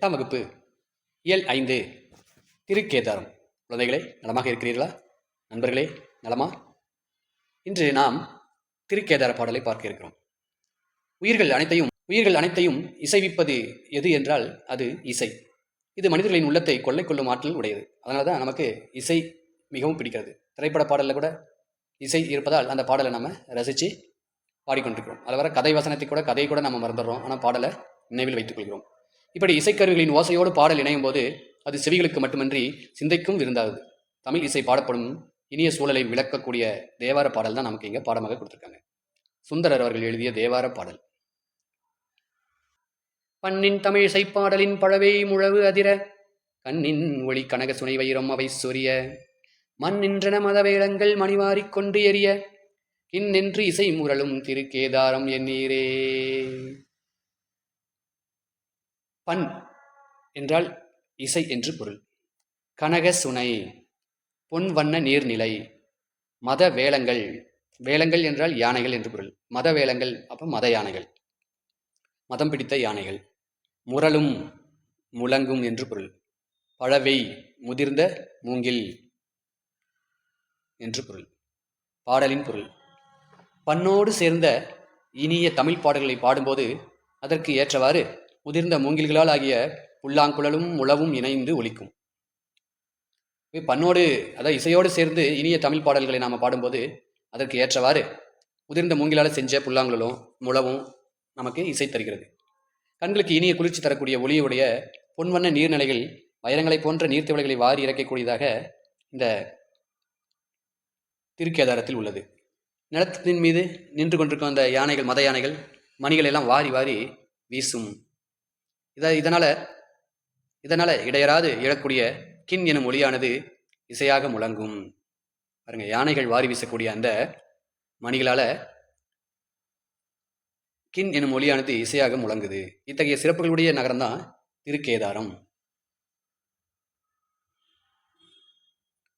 8ஆம் வகுப்பு இயல் 5 திருக்கேதாரம். குழந்தைகளே, நலமாக இருக்கிறீர்களா? நண்பர்களே, நலமா? இன்று நாம் திருக்கேதார பாடலை பார்க்க இருக்கிறோம். உயிர்கள் அனைத்தையும் இசைவிப்பது எது என்றால் அது இசை. இது மனிதர்களின் உள்ளத்தை கொள்ளை கொள்ளும் ஆற்றல் உடையது. அதனால தான் நமக்கு இசை மிகவும் பிடிக்கிறது. திரைப்பட பாடலில் கூட இசை இருப்பதால் அந்த பாடலை நம்ம ரசித்து பாடிக்கொண்டிருக்கிறோம். அதில் வர கதையை கூட நம்ம மறந்துடுறோம், ஆனால் பாடலை நினைவில் வைத்துக் கொள்கிறோம். இப்படி இசைக்கருவிகளின் ஓசையோடு பாடல் இணையும் போது அது செவிகளுக்கு மட்டுமின்றி சிந்தைக்கும் விருந்தாகுது. தமிழ் இசை பாடப்படும் இனிய சூழலை விளக்கக்கூடிய தேவார பாடல் தான் நமக்கு இங்கே பாடமாக கொடுத்துருக்காங்க. சுந்தரர் அவர்கள் எழுதிய தேவார பாடல். பண்ணின் தமிழ் இசைப்பாடலின் பழவை முழவு அதிர கண்ணின் ஒளி கனக சுனை வைரம் அவை சொரிய மண்ணின்றன மதவேளங்கள் மணிவாரிக் கொண்டு எரிய கிண்ணென்று இசை முரளும் திருக்கேதாரம் எண்ணீரே. பண் என்றால் இசை என்று பொருள். கனக சுனை பொன் வண்ண நீர்நிலை. மத வேளங்கள், வேளங்கள் என்றால் யானைகள் என்று பொருள். மத வேளங்கள் அப்போ மத யானைகள், மதம் பிடித்த யானைகள். முரளும் முழங்கும் என்று பொருள். பழவை முதிர்ந்த மூங்கில் என்று பொருள். பாடலின் பொருள்: பண்ணோடு சேர்ந்த இனிய தமிழ் பாடல்களை பாடும்போது அதற்கு ஏற்றவாறு முதிர்ந்த மூங்கில்களால் ஆகிய புல்லாங்குழலும் முழவும் இணைந்து ஒலிக்கும். பண்ணோடு, அதாவது இசையோடு சேர்ந்து இனிய தமிழ் பாடல்களை நாம் பாடும்போது அதற்கு ஏற்றவாறு முதிர்ந்த மூங்கிலால் செஞ்ச புல்லாங்குழலும் முழவும் நமக்கு இசை தருகிறது. கண்களுக்கு இனிய குளிர்ச்சி தரக்கூடிய ஒளியுடைய பொன்வண்ண நீர்நிலைகள் வைரங்களை போன்ற நீர்த்திவளைகளை வாரி இறக்கக்கூடியதாக இந்த திருக்கேதாரத்தில் உள்ளது. நிலத்தின் மீது நின்று கொண்டிருக்கும் அந்த யானைகள், மத யானைகள் மணிகள் எல்லாம் வாரி வாரி வீசும். இதனால இடையராது எழக்கூடிய கின் எனும் ஒளியானது இசையாக முழங்கும். பாருங்க, யானைகள் வாரி வீசக்கூடிய அந்த மணிகளால கின் எனும் ஒளியானது இசையாக முழங்குது. இத்தகைய சிறப்புகளுடைய நகரம்தான் திருக்கேதாரம்.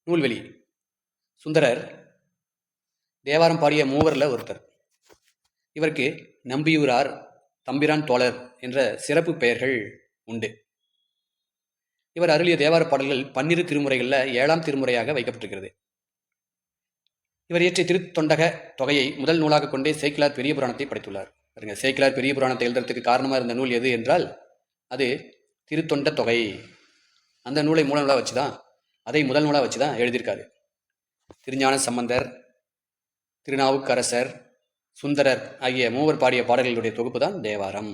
நூல்வெளி: சுந்தரர் தேவாரம் பாடிய மூவரில் ஒருத்தர். இவருக்கு நம்பியூரார், தம்பிரான் தோழர் என்ற சிறப்பு பெயர்கள் உண்டு. இவர் அருளிய தேவார பாடல்கள் 12 திருமுறைகளில் 7ஆம் திருமுறையாக வைக்கப்பட்டிருக்கிறது. இவர் இயற்றிய திருத்தொண்டக தொகையை முதல் நூலாக கொண்டே சேக்கிழார் பெரிய புராணத்தை படைத்துள்ளார். பாருங்க, சேக்கிழார் பெரிய புராணத்தை எழுதுறதுக்கு காரணமாக இருந்த நூல் எது என்றால் அது திருத்தொண்ட தொகை. அந்த நூலை மூல நூலாக வச்சுதான், அதை முதல் நூலாக வச்சுதான் எழுதியிருக்காரு. திருஞான சம்பந்தர், திருநாவுக்கரசர், சுந்தரர் ஆகிய மூவர் பாடிய பாடல்களுடைய தொகுப்பு தான் தேவாரம்.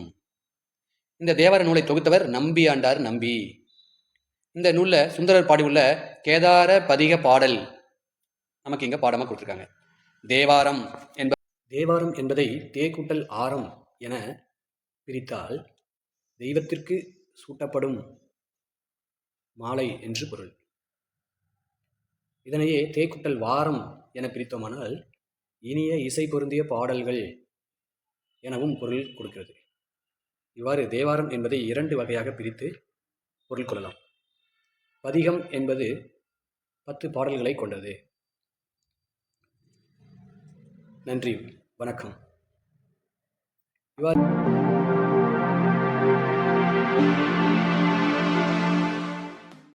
இந்த தேவார நூலை தொகுத்தவர் நம்பி ஆண்டார் நம்பி. இந்த நூலில் சுந்தரர் பாடியுள்ள கேதார பதிக பாடல் நமக்கு இங்கே பாடமாக கொடுத்துருக்காங்க. தேவாரம் என்பதை தேக்கூட்டல் ஆரம் என பிரித்தால் தெய்வத்திற்கு சூட்டப்படும் மாலை என்று பொருள். இதனையே தேக்குட்டல் வாரம் என பிரித்தோமானால் இனிய இசை பொருந்திய பாடல்கள் எனவும் பொருள் கொடுக்கிறது. இவ்வாறு தேவாரம் என்பதை 2 வகையாக பிரித்து பொருள் கொள்ளலாம். பதிகம் என்பது 10 பாடல்களை கொண்டது. நன்றி, வணக்கம். இவ்வாறு